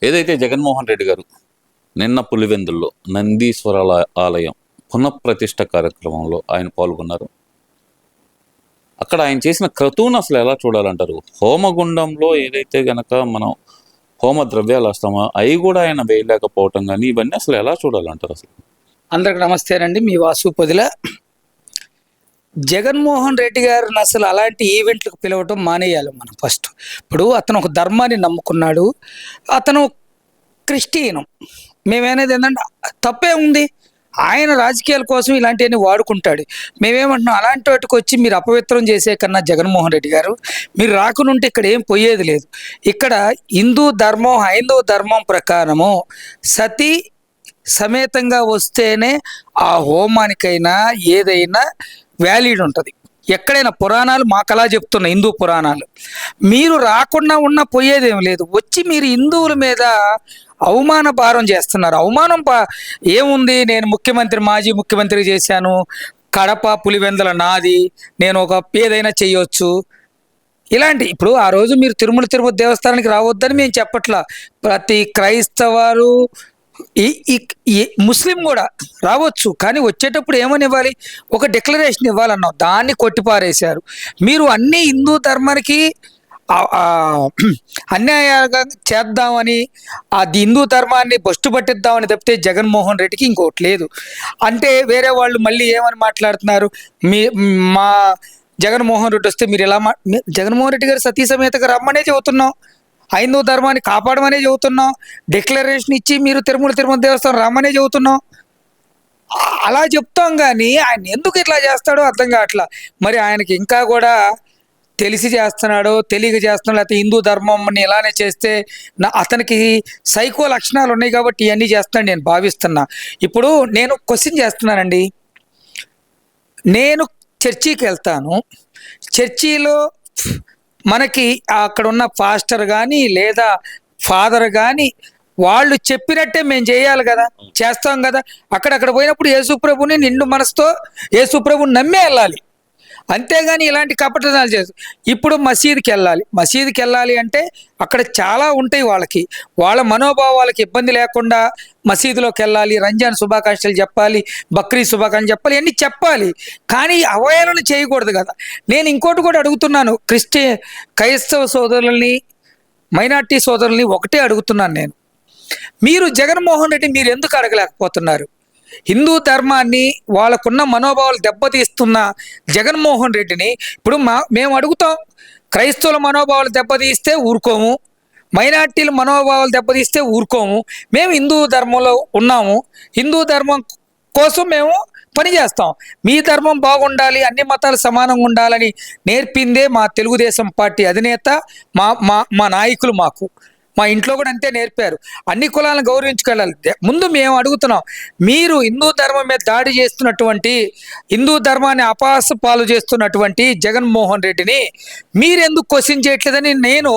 ఏదైతే జగన్మోహన్ రెడ్డి గారు నిన్న పులివెందుల్లో నందీశ్వరాల ఆలయం పునఃప్రతిష్ఠ కార్యక్రమంలో ఆయన పాల్గొన్నారు. అక్కడ ఆయన చేసిన క్రతువును అసలు ఎలా చూడాలంటారు? హోమగుండంలో ఏదైతే గనక మనం హోమ ద్రవ్యాలు వస్తామో అవి కూడా ఆయన వేయలేకపోవటం కానీ ఇవన్నీ అసలు ఎలా చూడాలంటారు? అసలు అందరికి నమస్తేనండి. మీ వాసు పొదిల. జగన్మోహన్ రెడ్డి గారిని అసలు అలాంటి ఈవెంట్లకు పిలవటం మానేయాలి మనం ఫస్ట్. ఇప్పుడు అతను ఒక ధర్మాన్ని నమ్ముకున్నాడు, అతను క్రిస్టియను. మేమేనేది ఏంటంటే తప్పే ఉంది, ఆయన రాజకీయాల కోసం ఇలాంటివన్నీ వాడుకుంటాడు. మేమేమంటున్నాం, అలాంటి వాటికి వచ్చి మీరు అపవిత్రం చేసే కన్నా జగన్మోహన్ రెడ్డి గారు మీరు రాకునుంటే ఇక్కడ ఏం పోయేది లేదు. ఇక్కడ హైందవ ధర్మం ప్రకారము సతీ సమేతంగా వస్తేనే ఆ హోమానికైనా ఏదైనా వ్యాలిడ్ ఉంటుంది. ఎక్కడైనా పురాణాలు మాకు అలా చెప్తున్నాయి, హిందూ పురాణాలు. మీరు రాకుండా ఉన్న పోయేదేం లేదు. వచ్చి మీరు హిందువుల మీద అవమాన భారం చేస్తున్నారు. ఏముంది, నేను మాజీ ముఖ్యమంత్రి చేశాను, కడప పులివెందుల నాది, నేను ఒక ఏదైనా చెయ్యొచ్చు ఇలాంటి. ఇప్పుడు ఆ రోజు మీరు తిరుపతి దేవస్థానానికి రావద్దని మేము చెప్పట్లా. ప్రతి క్రైస్తవారు ముస్లిం కూడా రావచ్చు, కానీ వచ్చేటప్పుడు ఏమని ఇవ్వాలి, ఒక డిక్లరేషన్ ఇవ్వాలన్నాం, దాన్ని కొట్టిపారేశారు. మీరు అన్ని హిందూ ధర్మానికి అన్యాయంగా చేద్దామని అది హిందూ ధర్మాన్ని బొస్టు పట్టిద్దామని తప్పితే జగన్మోహన్ రెడ్డికి ఇంకోటి లేదు. అంటే వేరే వాళ్ళు మళ్ళీ ఏమని మాట్లాడుతున్నారు, మా జగన్మోహన్ రెడ్డి వస్తే మీరు ఎలా జగన్మోహన్ రెడ్డి గారు సతీ సమేతగా రమ్మనే చెబుతున్నాం, హైందవ ధర్మాన్ని కాపాడమనే చెబుతున్నాం, డిక్లరేషన్ ఇచ్చి మీరు తిరుపతి దేవస్థానం రమ్మనే చెబుతున్నాం. అలా చెప్తాం, కానీ ఆయన ఎందుకు ఇట్లా చేస్తాడో అర్థం కావట్లా. మరి ఆయనకి ఇంకా కూడా తెలిసి చేస్తున్నాడో తెలియక చేస్తున్నాడో, లేకపోతే హిందూ ధర్మంని ఇలానే చేస్తే అతనికి సైకో లక్షణాలు ఉన్నాయి కాబట్టి ఇవన్నీ చేస్తున్నాడు నేను భావిస్తున్నా. ఇప్పుడు నేను క్వశ్చన్ చేస్తున్నానండి. నేను చర్చికి వెళ్తాను, చర్చిలో మనకి అక్కడ ఉన్న పాస్టర్ కానీ లేదా ఫాదర్ కానీ వాళ్ళు చెప్పినట్టే మేము చేయాలి కదా, చేస్తాం కదా. అక్కడ పోయినప్పుడు యేసుప్రభుని నిండు మనసుతో యేసుప్రభుని నమ్మే వెళ్ళాలి, అంతేగాని ఇలాంటి కపటనాలు చేస్తారు. ఇప్పుడు మసీదుకి వెళ్ళాలి అంటే అక్కడ చాలా ఉంటాయి, వాళ్ళ మనోభావాలకి ఇబ్బంది లేకుండా మసీదులోకి వెళ్ళాలి, రంజాన్ శుభాకాంక్షలు చెప్పాలి, బక్రీద్ శుభాకాంక్షలు చెప్పాలి, అన్నీ చెప్పాలి, కానీ అవహేళన చేయకూడదు కదా. నేను ఇంకోటి కూడా అడుగుతున్నాను, క్రైస్తవ సోదరుల్ని మైనార్టీ సోదరుల్ని ఒకటే అడుగుతున్నాను నేను, మీరు జగన్మోహన్ రెడ్డి మీరు ఎందుకు అడగలేకపోతున్నారు? హిందూ ధర్మాన్ని వాళ్ళకున్న మనోభావాలు దెబ్బతీస్తున్న జగన్మోహన్ రెడ్డిని ఇప్పుడు మేము అడుగుతాం. క్రైస్తవుల మనోభావాలు దెబ్బతీస్తే ఊరుకోము, మైనార్టీల మనోభావాలు దెబ్బతీస్తే ఊరుకోము. మేము హిందూ ధర్మంలో ఉన్నాము, హిందూ ధర్మం కోసం మేము పనిచేస్తాం. మీ ధర్మం బాగుండాలి, అన్ని మతాలు సమానంగా ఉండాలని నేర్పిందే మా తెలుగుదేశం పార్టీ అధినేత, మా నాయకులు. మా ఇంట్లో కూడా అంతే నేర్పారు, అన్ని కులాలను గౌరవించుకెళ్ళాలి. ముందు మేము అడుగుతున్నాం, మీరు హిందూ ధర్మం మీద దాడి చేస్తున్నటువంటి, హిందూ ధర్మాన్ని అపహాస పాలు చేస్తున్నటువంటి జగన్మోహన్ రెడ్డిని మీరెందుకు క్వశ్చన్ చేయట్లేదని నేను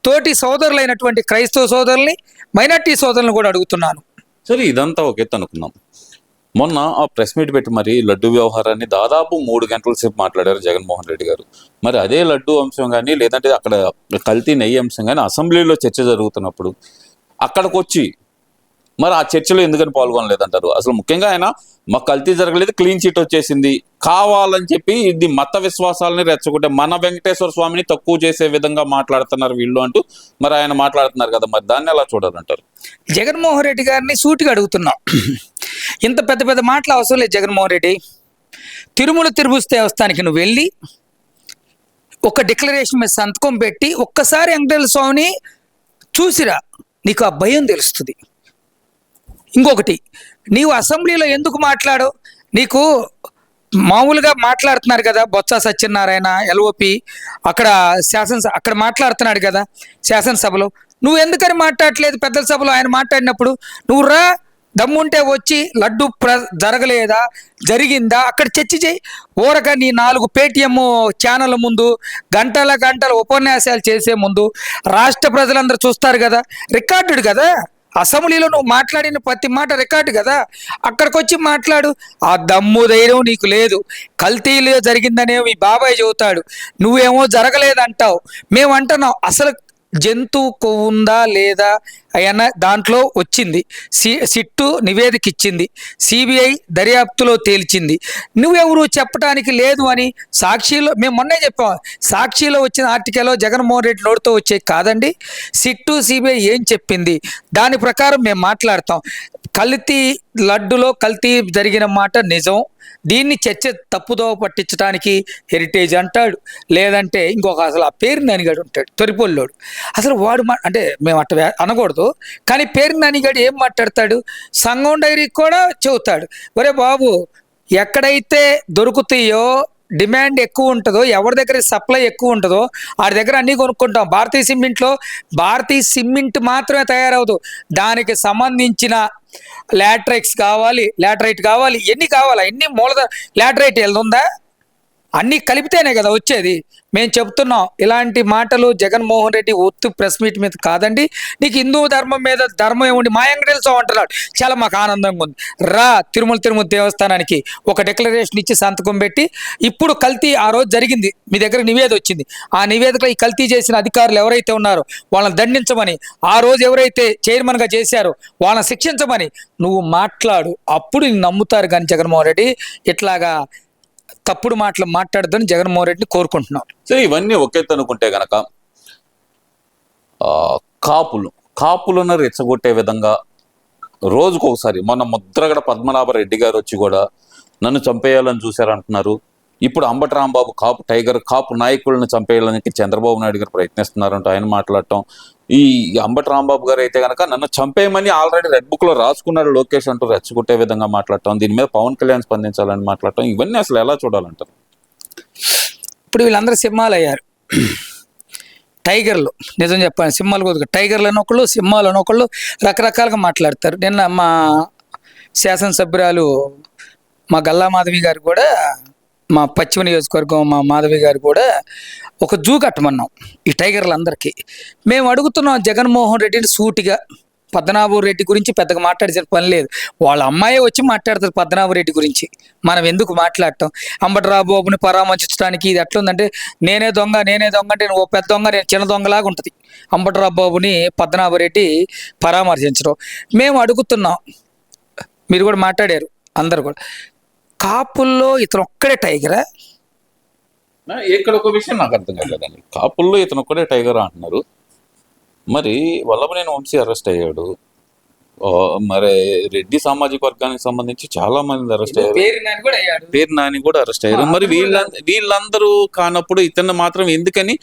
తోటి సోదరులైనటువంటి క్రైస్తవ సోదరుల్ని మైనార్టీ సోదరులను కూడా అడుగుతున్నాను. సరే, ఇదంతా ఒక ఎత్తు అనుకున్నాం. మొన్న ఆ ప్రెస్ మీట్ పెట్టి మరి లడ్డు వ్యవహారాన్ని దాదాపు 3 గంటల సేపు మాట్లాడారు జగన్మోహన్ రెడ్డి గారు. మరి అదే లడ్డు అంశం కానీ లేదంటే అక్కడ కల్తీ నెయ్యి అంశం కానీ అసెంబ్లీలో చర్చ జరుగుతున్నప్పుడు అక్కడికి వచ్చి మరి ఆ చర్చలో ఎందుకని పాల్గొనలేదంటారు? అసలు ముఖ్యంగా ఆయన మాకు కల్తీ జరగలేదు, క్లీన్ చిట్ వచ్చేసింది, కావాలని చెప్పి ఇది మత విశ్వాసాలని రెచ్చగొట్టే మన వెంకటేశ్వర స్వామిని తక్కువ చేసే విధంగా మాట్లాడుతున్నారు వీళ్ళు అంటూ మరి ఆయన మాట్లాడుతున్నారు కదా, మరి దాన్ని ఎలా చూడాలంటారు? జగన్మోహన్ రెడ్డి గారిని సూటిగా అడుగుతున్నాం, ఇంత పెద్ద పెద్ద మాటలు అవసరం లేదు. జగన్మోహన్ రెడ్డి, తిరుపతి దేవస్థానానికి నువ్వు వెళ్ళి ఒక డిక్లరేషన్ మీద సంతకం పెట్టి ఒక్కసారి వెంకటేశ్వర స్వామిని చూసిరా, నీకు ఆ భయం తెలుస్తుంది. ఇంకొకటి, నీవు అసెంబ్లీలో ఎందుకు మాట్లాడు, నీకు మామూలుగా మాట్లాడుతున్నారు కదా, బొత్స సత్యనారాయణ ఎల్ఓపి అక్కడ మాట్లాడుతున్నాడు కదా శాసనసభలో, నువ్వు ఎందుకని మాట్లాడట్లేదు? పెద్దల సభలో ఆయన మాట్లాడినప్పుడు నువ్వు రా, దమ్ముంటే వచ్చి లడ్డు జరగలేదా జరిగిందా అక్కడ చర్చ చేయి. ఊరక నీ 4 పేటీఎం ఛానళ్ళ ముందు గంటల ఉపన్యాసాలు చేసే ముందు రాష్ట్ర ప్రజలందరూ చూస్తారు కదా, రికార్డుడు కదా, అసెంబ్లీలో నువ్వు మాట్లాడిన ప్రతి మాట రికార్డు కదా, అక్కడికి వచ్చి మాట్లాడు. ఆ దమ్ము ధైర్యం నీకు లేదు. కల్తీలో జరిగిందనే మీ బాబాయ్ చెబుతాడు, నువ్వేమో జరగలేదంటావు, మేము అంటున్నాం అసలు జంతువు కొవ్వు ఉందా లేదా అన్న దాంట్లో వచ్చింది. సిట్టు నివేదిక ఇచ్చింది, సిబిఐ దర్యాప్తులో తేల్చింది. నువ్వెవరు చెప్పడానికి లేదు అని సాక్షిలో మేము మొన్నే చెప్పాం. సాక్షిలో వచ్చిన ఆర్టికల్లో జగన్మోహన్ రెడ్డి నోటితో వచ్చే కాదండి. సిట్టు సిబిఐ ఏం చెప్పింది దాని ప్రకారం మేము మాట్లాడతాం. కల్తీ లడ్డులో కల్తీ జరిగిన మాట నిజం. దీన్ని చర్చ తప్పుదోవ పట్టించడానికి హెరిటేజ్ అంటాడు, లేదంటే ఇంకొక అసలు ఆ పేరు నానిగాడు ఉంటాడు తొరిపొల్లోడు. అసలు వాడు అంటే మేము అట్ట అనకూడదు, కానీ పేరు నానిగాడు ఏం మాట్లాడతాడు, సంఘం డైరీకి కూడా చెబుతాడు, ఒరే బాబు ఎక్కడైతే దొరుకుతాయో డిమాండ్ ఎక్కువ ఉంటుందో, ఎవరి దగ్గర సప్లై ఎక్కువ ఉంటుందో వాడి దగ్గర అన్నీ కొనుక్కుంటాం. భారతీయ సిమెంట్ మాత్రమే తయారవదు, దానికి సంబంధించిన లాటరైట్ కావాలి, ఎన్ని కావాలి, ఎన్ని లాటరైట్ వెళ్తుందా, అన్నీ కలిపితేనే కదా వచ్చేది. మేము చెప్తున్నాం ఇలాంటి మాటలు జగన్మోహన్ రెడ్డి ఒత్తు ప్రెస్ మీట్ మీద కాదండి. నీకు హిందూ ధర్మం మీద ధర్మం ఏముండి మా వెంకటేశ్వర అంటున్నాడు, చాలా మాకు ఆనందంగా ఉంది. తిరుమల దేవస్థానానికి ఒక డిక్లరేషన్ ఇచ్చి సంతకం పెట్టి, ఇప్పుడు కల్తీ ఆ రోజు జరిగింది, మీ దగ్గర నివేదిక వచ్చింది, ఆ నివేదికలో ఈ కల్తీ చేసిన అధికారులు ఎవరైతే ఉన్నారో వాళ్ళని దండించమని, ఆ రోజు ఎవరైతే చైర్మన్గా చేశారో వాళ్ళని శిక్షించమని నువ్వు మాట్లాడు, అప్పుడు నమ్ముతారు. కానీ జగన్మోహన్ రెడ్డి ఇట్లాగా తప్పుడు మాటలు మాట్లాడదని జగన్మోహన్ రెడ్డిని కోరుకుంటున్నాం. సరే, ఇవన్నీ ఒకేత అనుకుంటే గనక కాపులను రెచ్చగొట్టే విధంగా రోజుకు ఒకసారి, మొన్న ముద్రగడ పద్మనాభరెడ్డి గారు వచ్చి కూడా నన్ను చంపేయాలని చూశారంటున్నారు. ఇప్పుడు అంబటి రాంబాబు కాపు నాయకులను చంపేయాలని చంద్రబాబు నాయుడు గారు ప్రయత్నిస్తున్నారంటూ ఆయన మాట్లాడటం. ఈ అంబటి రాంబాబు గారు అయితే కనుక నన్ను చంపేయమని ఆల్రెడీ రెడ్ బుక్ లో రాసుకున్నారు లోకేష్ అంటూ రెచ్చగొట్టే విధంగా మాట్లాడటం, దీని మీద పవన్ కళ్యాణ్ స్పందించాలని మాట్లాడటం, ఇవన్నీ అసలు ఎలా చూడాలంటారు? ఇప్పుడు వీళ్ళందరూ సింహాలు అయ్యారు, టైగర్లు. నిజం చెప్పాను, సింహాలు కొద్దిగా టైగర్లు అని ఒకళ్ళు, సింహాలు అని ఒకళ్ళు రకరకాలుగా మాట్లాడతారు. నిన్న మా శాసనసభ్యురాలు మా గల్లా మాధవి గారు కూడా, మా పశ్చిమ నియోజకవర్గం మా మాధవి గారు కూడా ఒక జూ కట్టమన్నాం ఈ టైగర్లందరికీ. మేము అడుగుతున్నాం జగన్మోహన్ రెడ్డిని సూటిగా. పద్మనాభం రెడ్డి గురించి పెద్దగా మాట్లాడిన పని లేదు, వాళ్ళ అమ్మాయి వచ్చి మాట్లాడుతుంది పద్మనాభం రెడ్డి గురించి, మనం ఎందుకు మాట్లాడటం? అంబటి రాంబాబుని పరామర్శించడానికి ఇది ఎట్లుందంటే, నేనే దొంగ అంటే నువ్వు పెద్ద దొంగ, నేను చిన్న దొంగలాగా ఉంటుంది అంబటి రాంబాబుని పద్మనాభం రెడ్డి పరామర్శించడం. మేము అడుగుతున్నాం, మీరు కూడా మాట్లాడారు అందరు కూడా, కాపుల్లో ఇతను ఒక్కడే టైగరా? ఇక్కడ ఒక విషయం నాకు అర్థం కాలేదండి, కాపుల్లో ఇతను ఒక్కడే టైగరా అంటున్నారు, మరి వల్లభనేని వంశీ అరెస్ట్ అయ్యాడు, మరి రెడ్డి సామాజిక వర్గానికి సంబంధించి చాలా మంది అరెస్ట్ అయ్యారు, పేరు నాని కూడా అరెస్ట్ అయ్యారు. మరి వీళ్ళందరూ కానప్పుడు ఇతను మాత్రం ఎందుకని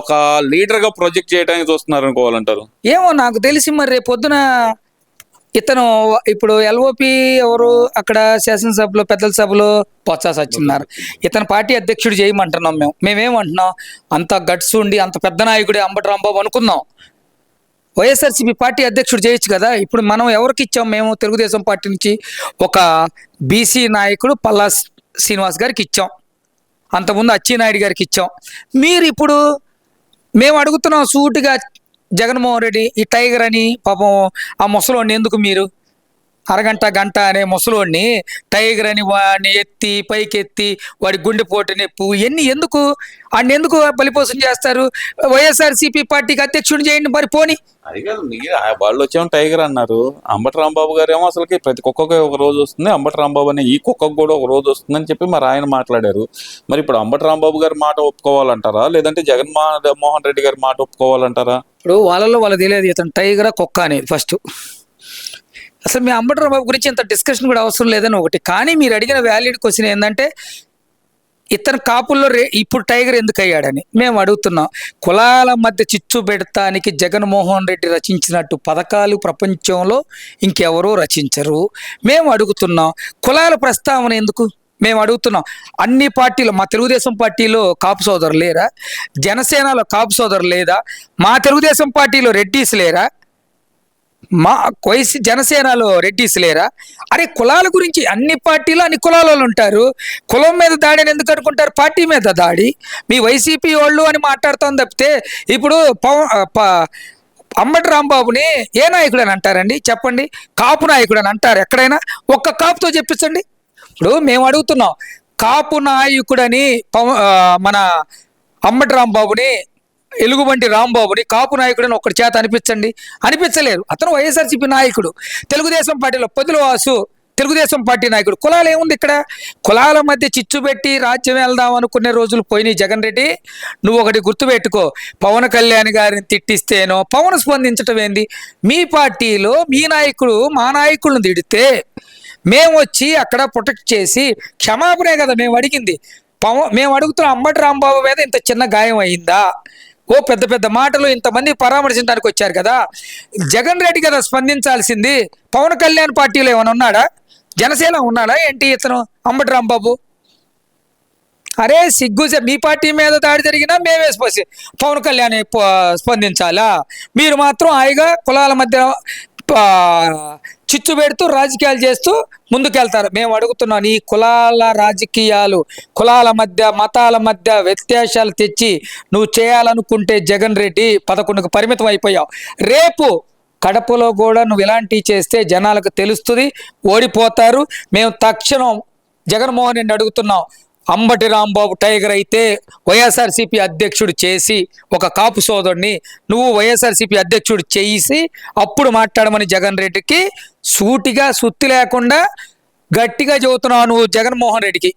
ఒక లీడర్ గా ప్రొజెక్ట్ చేయడానికి చూస్తున్నారు అనుకోవాలంటారు? ఏమో నాకు తెలిసి మరి రేపు పొద్దున ఇతను ఇప్పుడు ఎల్ఓపి ఎవరు అక్కడ శాసనసభలో పెద్దల సభలో పొత్స సత్యనారాయణ, ఇతను పార్టీ అధ్యక్షుడు చేయమంటున్నాం. మేమేమంటున్నాం, అంత గట్స్ ఉండి అంత పెద్ద నాయకుడే అంబటి రాంబాబు అనుకుందాం, వైఎస్ఆర్సీపీ పార్టీ అధ్యక్షుడు చేయొచ్చు కదా. ఇప్పుడు మనం ఎవరికి ఇచ్చాం? మేము తెలుగుదేశం పార్టీ నుంచి ఒక బీసీ నాయకుడు పల్లా శ్రీనివాస్ గారికి ఇచ్చాం, అంతకుముందు అచ్చెన్నాయుడు గారికి ఇచ్చాం. మీరు ఇప్పుడు మేము అడుగుతున్నాం సూటిగా, జగన్మోహన్ రెడ్డి ఈ టైగర్ అని పాపం ఆ ముసలోడిని ఎందుకు మీరు గంట అనే ముసలోడిని టైగర్ అని వాడిని ఎత్తి పైకెత్తి వాడి గుండెపోటు నొప్పు ఇవన్నీ ఎందుకు, వాడిని ఎందుకు బలిపోసం చేస్తారు? వైఎస్ఆర్సీపీ పార్టీకి అధ్యక్షుడిని చేయండి మరి, పోని. అది కాదు, మీరు వాళ్ళు వచ్చేమో టైగర్ అన్నారు, అంబటి రాంబాబు గారు ఏమో అసలుకి ప్రతి కుక్కకి ఒక రోజు వస్తుంది, అంబటి రాంబాబు అనే ఈ కుక్కకు కూడా ఒక రోజు వస్తుందని చెప్పి మరి ఆయన మాట్లాడారు. మరి ఇప్పుడు అంబటి రాంబాబు గారి మాట ఒప్పుకోవాలంటారా, లేదంటే జగన్మోహన్ రెడ్డి గారి మాట ఒప్పుకోవాలంటారా? ఇప్పుడు వాళ్ళకి తెలియదు ఇతను టైగరా కుక్క అనేది. ఫస్ట్ అసలు మీ అంబటి రాంబాబు గురించి ఇంత డిస్కషన్ కూడా అవసరం లేదని ఒకటి. కానీ మీరు అడిగిన వ్యాలిడ్ క్వశ్చన్ ఏంటంటే, ఇతను కాపుల్లో ఇప్పుడు టైగర్ ఎందుకు అయ్యాడని మేము అడుగుతున్నాం. కులాల మధ్య చిచ్చు పెడతానికి జగన్మోహన్ రెడ్డి రచించినట్టు పథకాలు ప్రపంచంలో ఇంకెవరూ రచించరు. మేము అడుగుతున్నాం, కులాల ప్రస్తావన ఎందుకు మేము అడుగుతున్నాం. అన్ని పార్టీలు, మా తెలుగుదేశం పార్టీలో కాపు సోదరులు లేరా? జనసేనలో కాపు సోదరులు లేదా? మా తెలుగుదేశం పార్టీలో రెడ్డీస్ లేరా? మా జనసేనలో రెడ్డిస్ లేరా? అరే కులాల గురించి అన్ని పార్టీలు అన్ని కులాల ఉంటారు. కులం మీద దాడిని ఎందుకు అనుకుంటారు? పార్టీ మీద దాడి. మీ వైసీపీ వాళ్ళు అని మాట్లాడుతాం తప్పితే, ఇప్పుడు అంబటి రాంబాబుని ఏ నాయకుడు అని అంటారండి? చెప్పండి. కాపు నాయకుడు అని అంటారు ఎక్కడైనా? ఒక్క కాపుతో చెప్పించండి. ఇప్పుడు మేము అడుగుతున్నాం, కాపు నాయకుడని మన అంబటి రాంబాబుని ఎలుగుబంటి రాంబాబుని కాపు నాయకుడిని ఒక్కడి చేత అనిపించండి, అనిపించలేరు. అతను వైఎస్ఆర్సీపీ నాయకుడు. తెలుగుదేశం పార్టీలో పొదిలి వాసు తెలుగుదేశం పార్టీ నాయకుడు. కులాలు ఏముంది ఇక్కడ? కులాల మధ్య చిచ్చు పెట్టి రాజ్యం వెళ్దాం అనుకునే రోజులు పోయినాయి. జగన్ రెడ్డి, నువ్వు ఒకటి గుర్తుపెట్టుకో, పవన్ కళ్యాణ్ గారిని తిట్టిస్తేనో పవన్ స్పందించటం ఏంది? మీ పార్టీలో మీ నాయకుడు మా నాయకులను తిడితే మేము వచ్చి అక్కడ ప్రొటెక్ట్ చేసి క్షమాపణే కదా మేము అడిగింది. మేము అడుగుతున్న అంబటి రాంబాబు మీద ఇంత చిన్న గాయం అయిందా? ఓ పెద్ద పెద్ద మాటలు ఇంతమంది పరామర్శించడానికి వచ్చారు కదా, జగన్ రెడ్డి కదా స్పందించాల్సింది. పవన్ కళ్యాణ్ పార్టీలో ఏమైనా ఉన్నాడా? జనసేన ఉన్నాడా ఏంటి ఇతను అంబటి రాంబాబు? అరే సిగ్గు, మీ పార్టీ మీద దాడి జరిగినా మేమే పవన్ కళ్యాణ్ స్పందించాలా? మీరు మాత్రం హాయిగా కులాల మధ్య చిచ్చు పెడుతూ రాజకీయాలు చేస్తూ ముందుకెళ్తారు. మేము అడుగుతున్నాం, ఈ కులాల రాజకీయాలు, కులాల మధ్య మతాల మధ్య వ్యత్యాసాలు తెచ్చి నువ్వు చేయాలనుకుంటే జగన్ రెడ్డి 11కు పరిమితం అయిపోయావు. రేపు కడపలో కూడా నువ్వు ఇలాంటివి చేస్తే జనాలకు తెలుస్తుంది, ఓడిపోతారు. మేము తక్షణం జగన్మోహన్ రెడ్డి అడుగుతున్నాం, అంబటి రాంబాబు టైగర్ అయితే వైఎస్ఆర్సీపీ అధ్యక్షుడు చేసి, ఒక కాపు సోదరుడిని నువ్వు వైఎస్ఆర్సీపీ అధ్యక్షుడు చేసి అప్పుడు మాట్లాడమని జగన్ రెడ్డికి సూటిగా సుత్తి లేకుండా గట్టిగా చెబుతున్నావు నువ్వు జగన్మోహన్ రెడ్డికి.